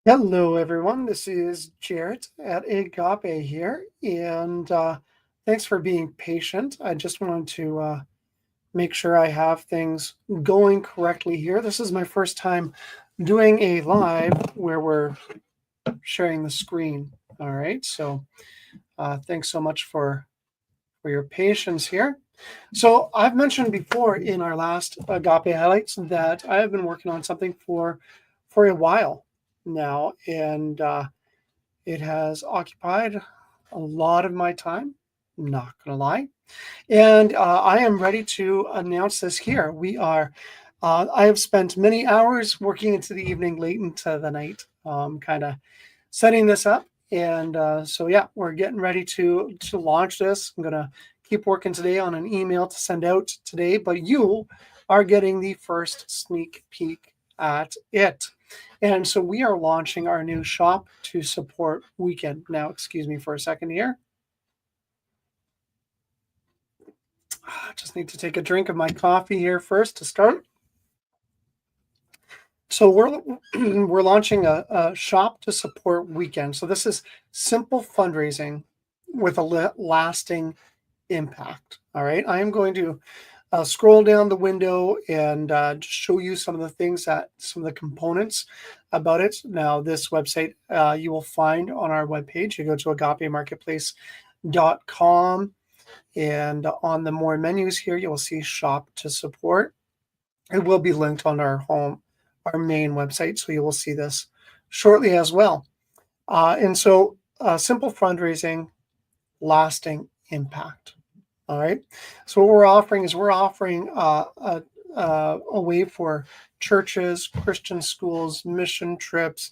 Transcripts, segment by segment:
Hello, everyone. This is Jarrett at Agape here, and thanks for being patient. I just wanted to make sure I have things going correctly here. This is my first time doing a live where we're sharing the screen. All right, so thanks so much for your patience here. So I've mentioned before in our last Agape highlights that I have been working on something for a while now, and it has occupied a lot of my time, not gonna lie. And I am ready to announce this here. I have spent many hours working into the evening, late into the night, kind of setting this up. And so, yeah, we're getting ready to launch this. I'm gonna keep working today on an email to send out today, but you are getting the first sneak peek at it. And so we are launching our new shop to support weekend. Now, excuse me for a second here. I just need to take a drink of my coffee here first to start. So we're launching a shop to support weekend. So this is simple fundraising with a lasting impact. All right, I am going to scroll down the window and just show you some of the things some of the components about it. Now, this website you will find on our webpage. You go to agapemarketplace.com, and on the more menus here, you will see shop to support. It will be linked on our main website, so you will see this shortly as well. And so, simple fundraising, lasting impact. All right. So what we're offering is a way for churches, Christian schools, mission trips,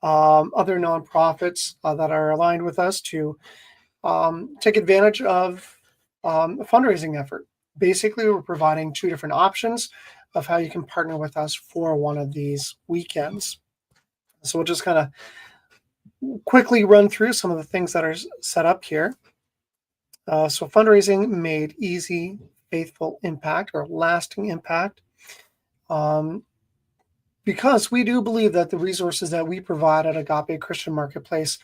other nonprofits that are aligned with us to take advantage of a fundraising effort. Basically, we're providing two different options of how you can partner with us for one of these weekends. So we'll just kind of quickly run through some of the things that are set up here. So fundraising made easy, faithful impact or lasting impact. Um, because we do believe that the resources that we provide at Agape Christian Marketplace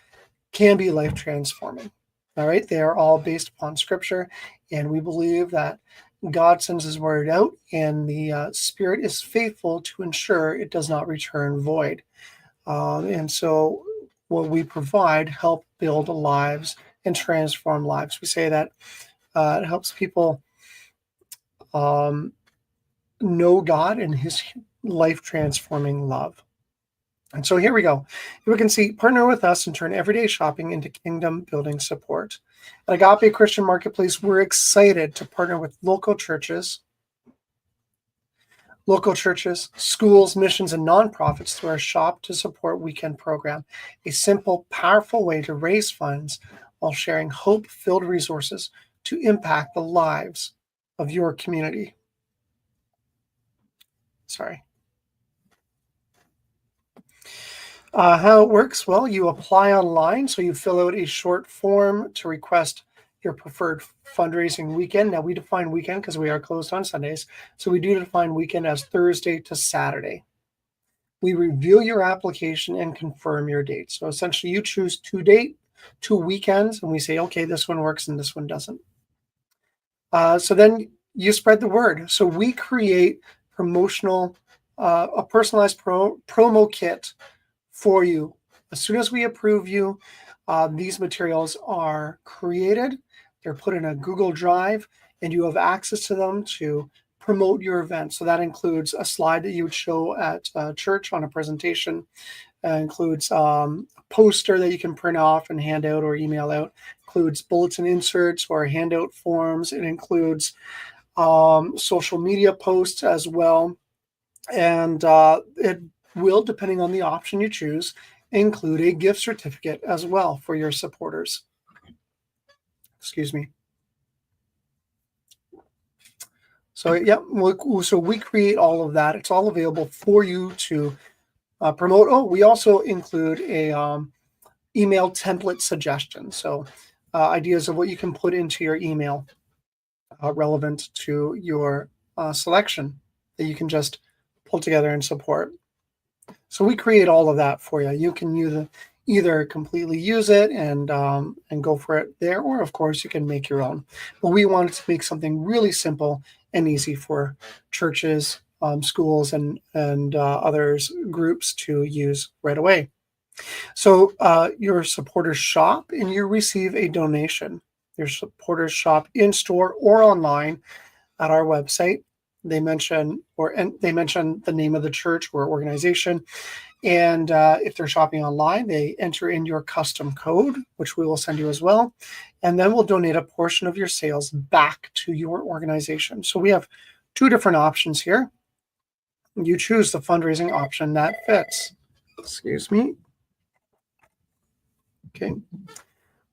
can be life transforming. All right, they are all based upon Scripture, and we believe that God sends His word out, and the Spirit is faithful to ensure it does not return void. And so, what we provide help build lives and transform lives. We say that it helps people um, know God and His life transforming love. And so here we go. We can see partner with us and turn everyday shopping into kingdom building support. At Agape Christian Marketplace, we're excited to partner with local churches, schools, missions, and nonprofits through our Shop to Support Weekend program, a simple, powerful way to raise funds while sharing hope-filled resources to impact the lives of your community. Sorry. How it works? Well, you apply online. So you fill out a short form to request your preferred fundraising weekend. Now, we define weekend because we are closed on Sundays. So we do define weekend as Thursday to Saturday. We review your application and confirm your date. So essentially, you choose two weekends, and we say, okay, this one works and this one doesn't. So then you spread the word. So we create a personalized promo kit for you. As soon as we approve you, these materials are created, they're put in a Google Drive, and you have access to them to promote your event. So that includes a slide that you would show at church on a presentation. It includes a poster that you can print off and hand out or email out. It includes bulletin inserts or handout forms. It includes social media posts as well. And it will, depending on the option you choose, include a gift certificate as well for your supporters. Excuse me. So yeah, so we create all of that. It's all available for you to promote. Oh, we also include a email template suggestion. So ideas of what you can put into your email relevant to your selection that you can just pull together and support. So we create all of that for you. You can either completely use it and go for it there, or of course you can make your own. But we wanted to make something really simple and easy for churches, schools, and others groups to use right away. So your supporters shop and you receive a donation. Your supporters shop in store or online at our website. They mention the name of the church or organization, and if they're shopping online, they enter in your custom code, which we will send you as well, and then we'll donate a portion of your sales back to your organization. So we have two different options here. You choose the fundraising option that fits. Excuse me. Okay.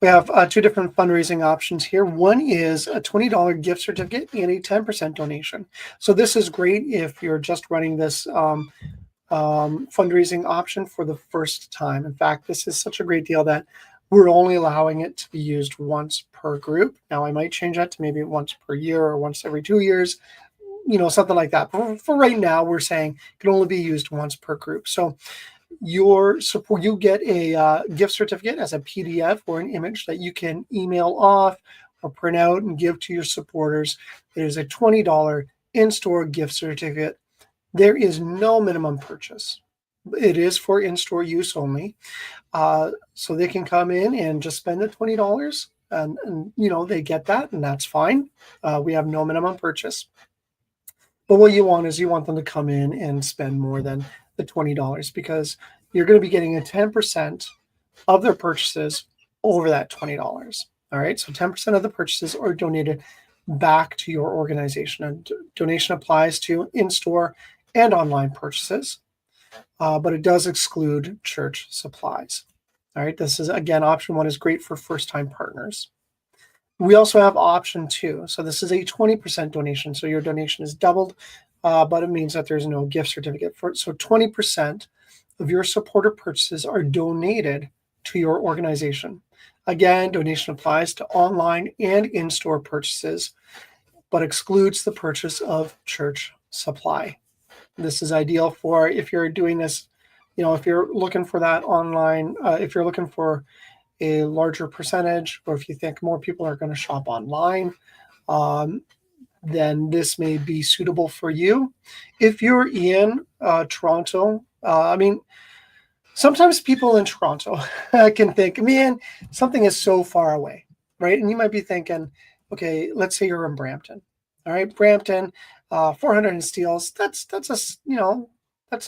We have two different fundraising options here. One is a $20 gift certificate and a 10% donation. So this is great if you're just running this fundraising option for the first time. In fact, this is such a great deal that we're only allowing it to be used once per group. Now, I might change that to maybe once per year or once every 2 years, something like that. But for right now, we're saying it can only be used once per group. So your support, you get a gift certificate as a PDF or an image that you can email off or print out and give to your supporters. There's a $20 in-store gift certificate. There is no minimum purchase. It is for in-store use only. So they can come in and just spend the $20 and they get that, and that's fine. We have no minimum purchase. But what you want is you want them to come in and spend more than the $20 because you're going to be getting a 10% of their purchases over that $20. All right. So 10% of the purchases are donated back to your organization. And donation applies to in-store and online purchases, but it does exclude church supplies. All right. This is, again, option one is great for first-time partners. We also have option two. So this is a 20% donation. So your donation is doubled, but it means that there's no gift certificate for it. So 20% of your supporter purchases are donated to your organization. Again, donation applies to online and in-store purchases, but excludes the purchase of church supply. This is ideal for if you're doing this, if you're looking for that online, if you're looking for a larger percentage, or if you think more people are going to shop online, then this may be suitable for you. If you're in Toronto, sometimes people in Toronto can think, man, something is so far away, right? And you might be thinking, okay, let's say you're in Brampton. All right, Brampton, 400 in Steeles, that's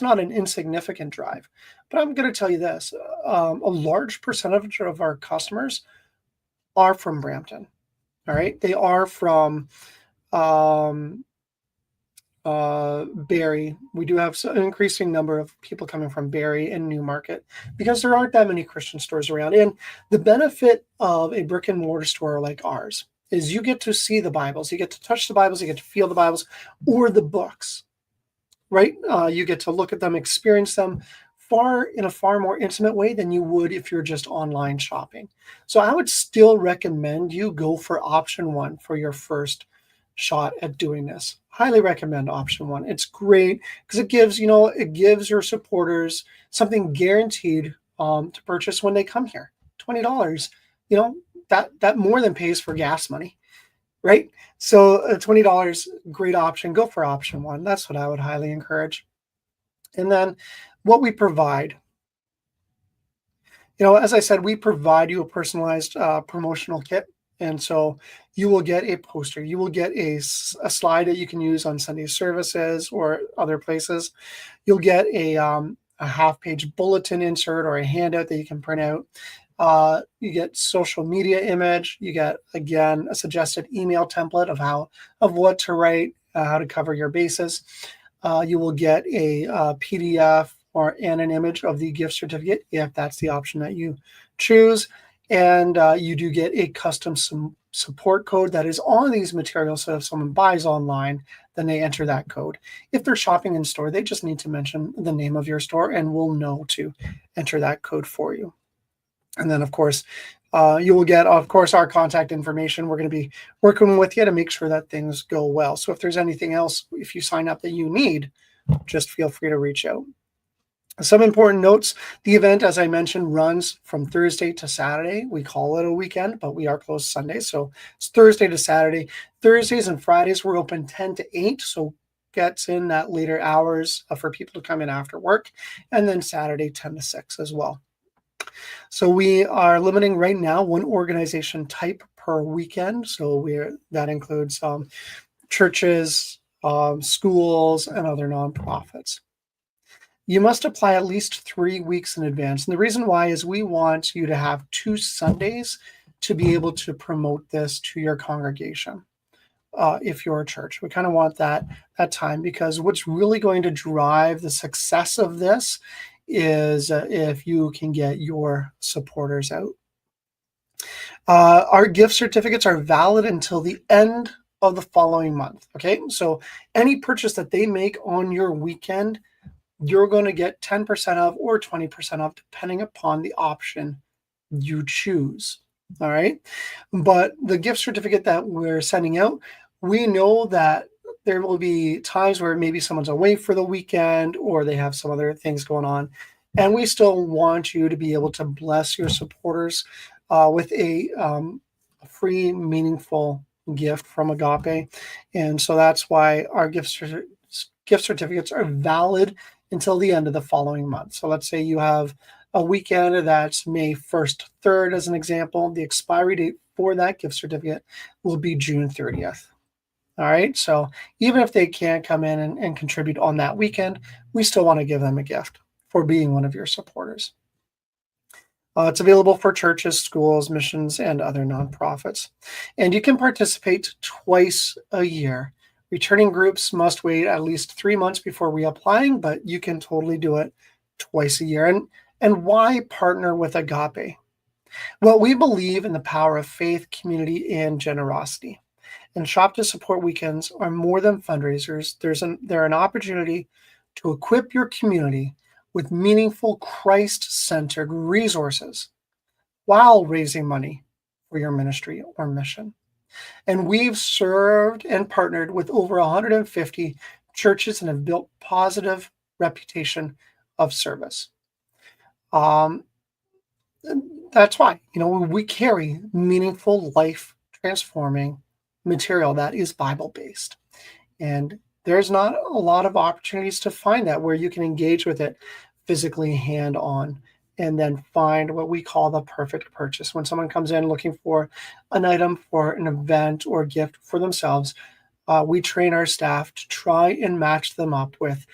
not an insignificant drive. But I'm going to tell you this, a large percentage of our customers are from Brampton. All right, they are from Barrie. We do have an increasing number of people coming from Barrie and Newmarket because there aren't that many Christian stores around. And the benefit of a brick and mortar store like ours is you get to see the Bibles, you get to touch the Bibles, you get to feel the Bibles or the books, right? You get to look at them, experience them in a far more intimate way than you would if you're just online shopping. So I would still recommend you go for option one for your first shot at doing this. Highly recommend option one. It's great because it gives your supporters something guaranteed to purchase when they come here. $20, that more than pays for gas money, right? So $20, great option. Go for option one. That's what I would highly encourage. And then what we provide, as I said, we provide you a personalized promotional kit. And so you will get a poster. You will get a slide that you can use on Sunday services or other places. You'll get a half-page bulletin insert or a handout that you can print out. You get social media image. You get, again, a suggested email template of what to write, how to cover your bases. You will get a PDF and an image of the gift certificate if that's the option that you choose. And you do get a custom support code that is on these materials. So if someone buys online, then they enter that code. If they're shopping in store, they just need to mention the name of your store and we'll know to enter that code for you. And then, of course, you will get, of course, our contact information. We're going to be working with you to make sure that things go well. So if there's anything else, if you sign up that you need, just feel free to reach out. Some important notes. The event, as I mentioned, runs from Thursday to Saturday. We call it a weekend, but we are closed Sunday. So it's Thursday to Saturday. Thursdays and Fridays, we're open 10 to 8. So gets in that later hours for people to come in after work. And then Saturday, 10 to 6 as well. So we are limiting right now one organization type per weekend. So that includes churches, schools, and other nonprofits. You must apply at least 3 weeks in advance. And the reason why is we want you to have 2 Sundays to be able to promote this to your congregation. If you're a church, we kind of want that time, because what's really going to drive the success of this is if you can get your supporters out. Our gift certificates are valid until the end of the following month. Okay, so any purchase that they make on your weekend, you're going to get 10% of or 20% off, depending upon the option you choose. All right. But the gift certificate that we're sending out, we know that there will be times where maybe someone's away for the weekend or they have some other things going on. And we still want you to be able to bless your supporters with a free, meaningful gift from Agape. And so that's why our gift certificates are valid until the end of the following month. So let's say you have a weekend that's May 1st, 3rd, as an example. The expiry date for that gift certificate will be June 30th. All right. So even if they can't come in and contribute on that weekend, we still want to give them a gift for being one of your supporters. It's available for churches, schools, missions, and other nonprofits. And you can participate twice a year. Returning groups must wait at least 3 months before reapplying, but you can totally do it twice a year. And why partner with Agape? Well, we believe in the power of faith, community, and generosity. And Shop to Support weekends are more than fundraisers. They're an opportunity to equip your community with meaningful Christ-centered resources while raising money for your ministry or mission. And we've served and partnered with over 150 churches and have built positive reputation of service. That's why, we carry meaningful, life transforming material that is Bible based. And there's not a lot of opportunities to find that where you can engage with it physically, hand on, and then find what we call the perfect purchase. When someone comes in looking for an item for an event or gift for themselves, we train our staff to try and match them up with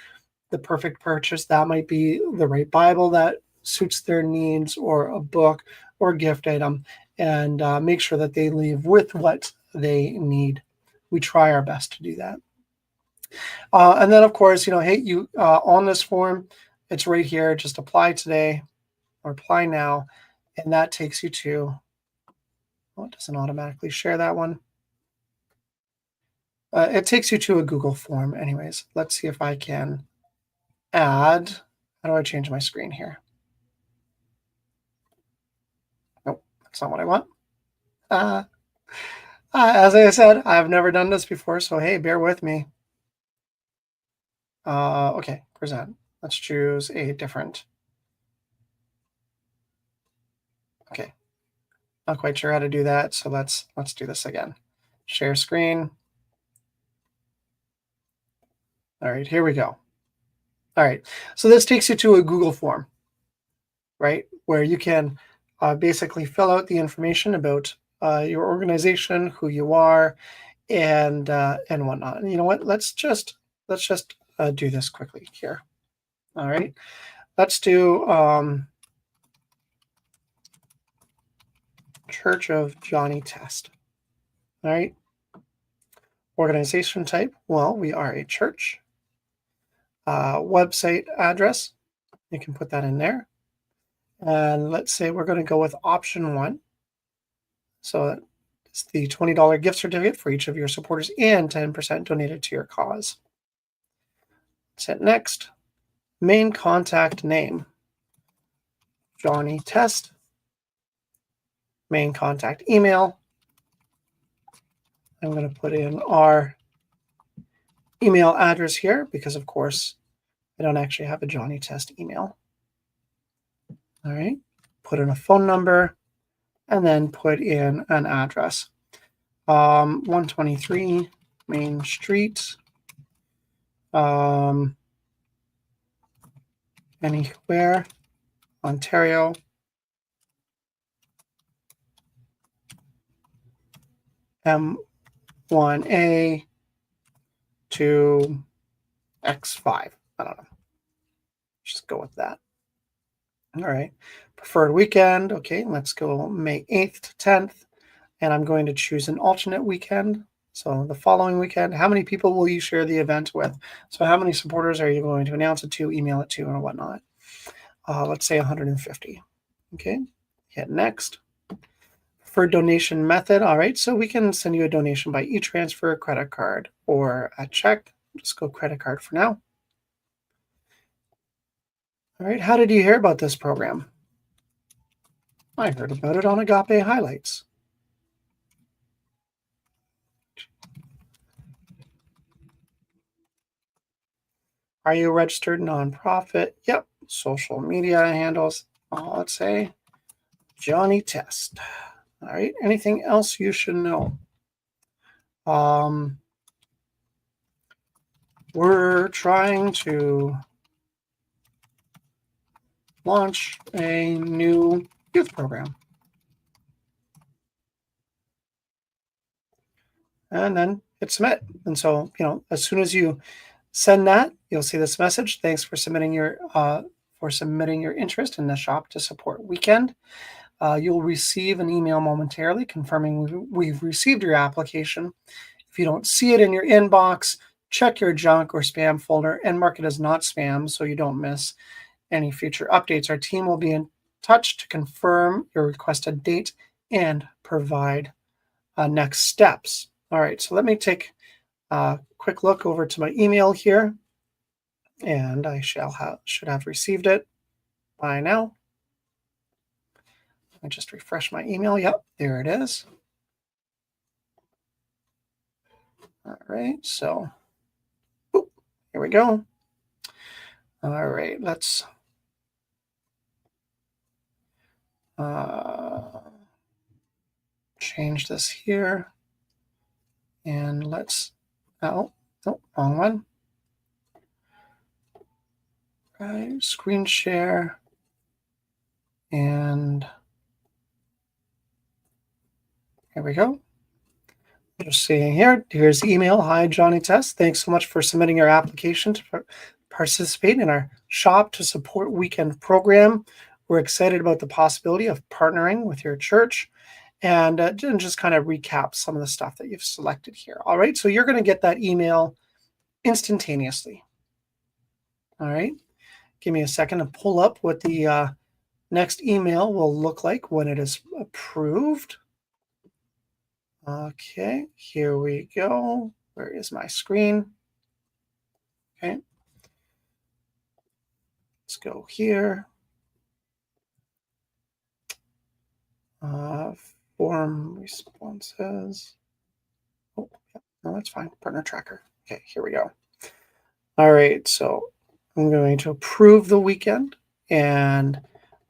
the perfect purchase. That might be the right Bible that suits their needs, or a book or gift item, and make sure that they leave with what they need. We try our best to do that. And then, of course, hey, you on this form, it's right here. Just apply today or apply now, and that takes you to. Well, it doesn't automatically share that one. It takes you to a Google form. Anyways, let's see if I can add. How do I change my screen here? Nope, that's not what I want. As I said, I've never done this before, so hey, bear with me. Okay, present. Let's choose a different. Okay, not quite sure how to do that, so let's do this again. Share screen. All right, here we go. All right, so this takes you to a Google form, right, where you can basically fill out the information about your organization, who you are, and whatnot. And you know what? Let's just do this quickly here. All right, let's do Church of Johnny Test. All right. Organization type, well, we are a church. Website address, you can put that in there. And let's say we're going to go with option 1. So it's the $20 gift certificate for each of your supporters and 10% donated to your cause. Let's hit next. Main contact name, Johnny Test. Main contact email. I'm going to put in our email address here because, of course, I don't actually have a Johnny Test email. All right. Put in a phone number and then put in an address. 123 Main Street. Anywhere, Ontario. M1A to X5. I don't know. Just go with that. All right. Preferred weekend. Okay, let's go May 8th to 10th. And I'm going to choose an alternate weekend. So the following weekend, how many people will you share the event with? So how many supporters are you going to announce it to, email it to, and whatnot? Let's say 150. Okay, hit next. For donation method, all right, so we can send you a donation by e-transfer, credit card, or a check. Just go credit card for now. All right, how did you hear about this program? I heard about it on Agape Highlights. Are you a registered nonprofit? Yep. Social media handles, let's say Johnny Test. All right, anything else you should know? We're trying to launch a new youth program. And then hit submit. And so, as soon as you send that, you'll see this message. Thanks for submitting your interest in the Shop to Support weekend. You'll receive an email momentarily confirming we've received your application. If you don't see it in your inbox, check your junk or spam folder and mark it as not spam so you don't miss any future updates. Our team will be in touch to confirm your requested date and provide next steps. All right, so let me take a quick look over to my email here, and I should have received it by now. I just refresh my email. Yep, there it is. All right, so here we go. All right, let's change this here, and let's, oh, wrong one. Right, screen share, and here we go. Just seeing here, here's the email. Hi, Johnny Test. Thanks so much for submitting your application to participate in our Shop to Support weekend program. We're excited about the possibility of partnering with your church and just kind of recap some of the stuff that you've selected here. All right, so you're going to get that email instantaneously. All right, give me a second to pull up what the next email will look like when it is approved. Okay, here we go. Where is my screen? Okay, let's go here. Form responses. Oh, no, that's fine. Partner tracker. Okay, here we go. All right, so I'm going to approve the weekend, and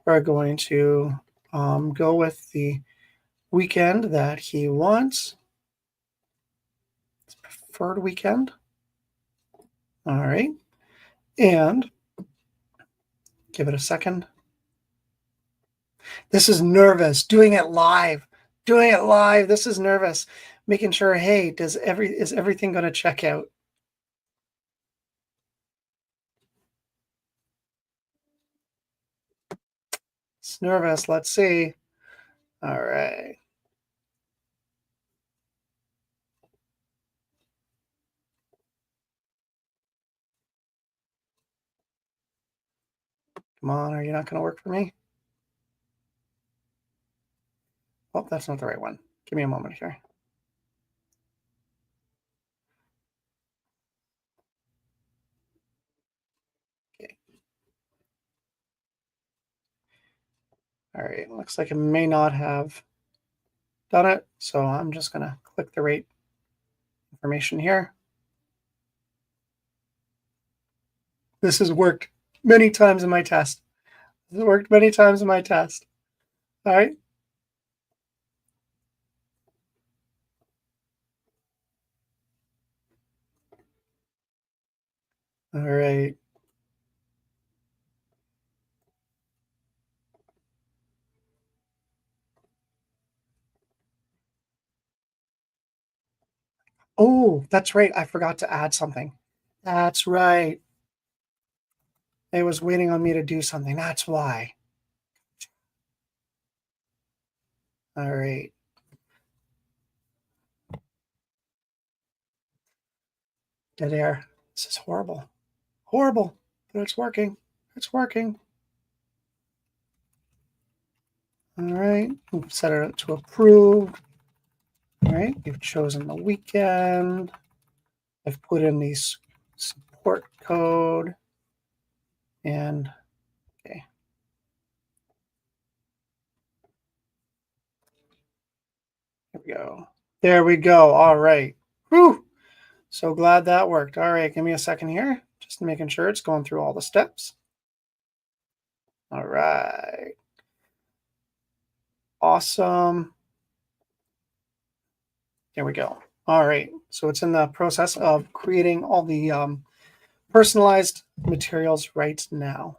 we're going to go with the weekend that he wants. It's preferred weekend. All right, and give it a second. This is nervous. Doing it live. This is nervous. Making sure, hey, is everything going to check out? It's nervous. Let's see. All right. Come on, are you not going to work for me? Oh, that's not the right one. Give me a moment here. Okay. All right, looks like it may not have done it, so I'm just going to click the right information here. This has worked many times in my test. It worked many times in my test. All right. All right. Oh, that's right. I forgot to add something. That's right. It was waiting on me to do something. That's why. All right. Dead air. This is horrible. Horrible. But it's working. It's working. All right. We've set it to approve. All right. You've chosen the weekend. I've put in the support code. And okay. Here we go. There we go. All right. Whew. So glad that worked. All right. Give me a second here. Just making sure it's going through all the steps. All right. Awesome. There we go. All right. So it's in the process of creating all the personalized materials right now.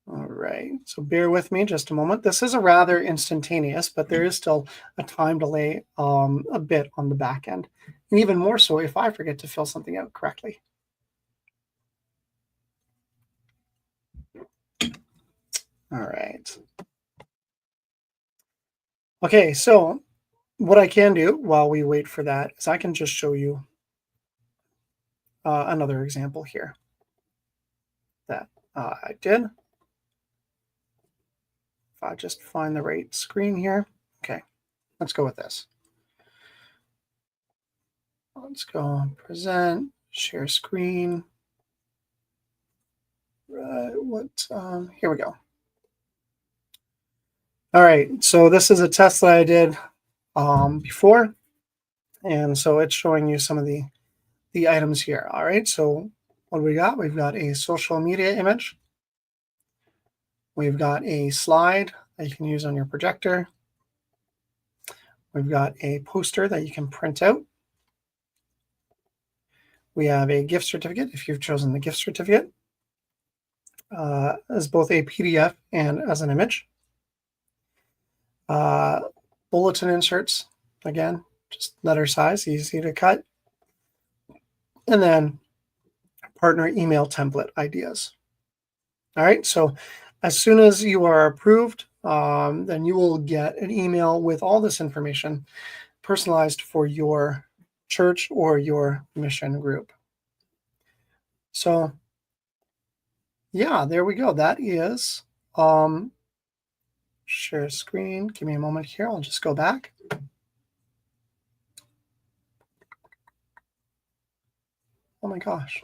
All right. So bear with me just a moment. This is a rather instantaneous, but there is still a time delay a bit on the back end. And even more so if I forget to fill something out correctly. All right. Okay. So what I can do while we wait for that is I can just show you another example here that I did. If I just find the right screen here. Okay, let's go with this. Let's go present, share screen. Here we go. All right, so this is a test that I did before. And so it's showing you some of the items here. All right, so what do we got? We've got a social media image. We've got a slide that you can use on your projector. We've got a poster that you can print out. We have a gift certificate if you've chosen the gift certificate as both a PDF and as an image. Bulletin inserts, again, just letter size, easy to cut. And then partner email template ideas. All right, so as soon as you are approved, then you will get an email with all this information personalized for your church or your mission group. So yeah, there we go. That is share screen. Give me a moment here. I'll just go back. Oh my gosh.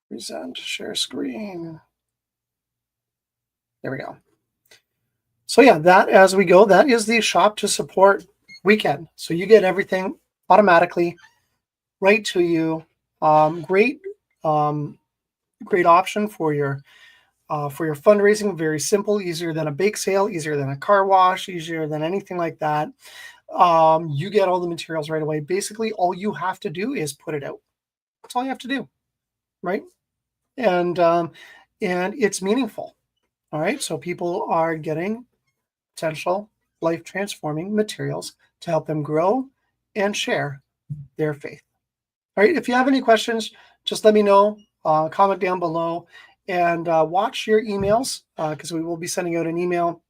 Present, share screen. There we go. So yeah, that as we go, that is the shop to support weekend. So you get everything automatically right to you. Great, great option for your fundraising. Very simple, easier than a bake sale, easier than a car wash, easier than anything like that. You get all the materials right away. Basically, all you have to do is put it out. That's all you have to do, right? And it's meaningful. All right, so people are getting potential life transforming materials to help them grow and share their faith. All right, if you have any questions, just let me know. Comment down below and watch your emails because we will be sending out an email.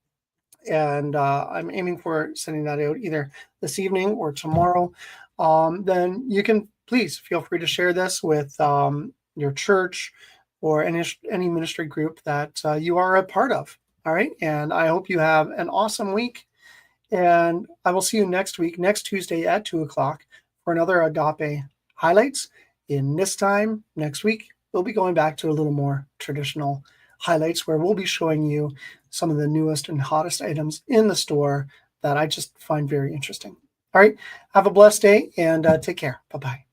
And I'm aiming for sending that out either this evening or tomorrow. Then you can please feel free to share this with your church or any ministry group that you are a part of. All right. And I hope you have an awesome week. And I will see you next week, next Tuesday at 2:00 for another Agape highlights. In this time next week, we'll be going back to a little more traditional highlights where we'll be showing you some of the newest and hottest items in the store that I just find very interesting. All right. Have a blessed day and take care. Bye bye.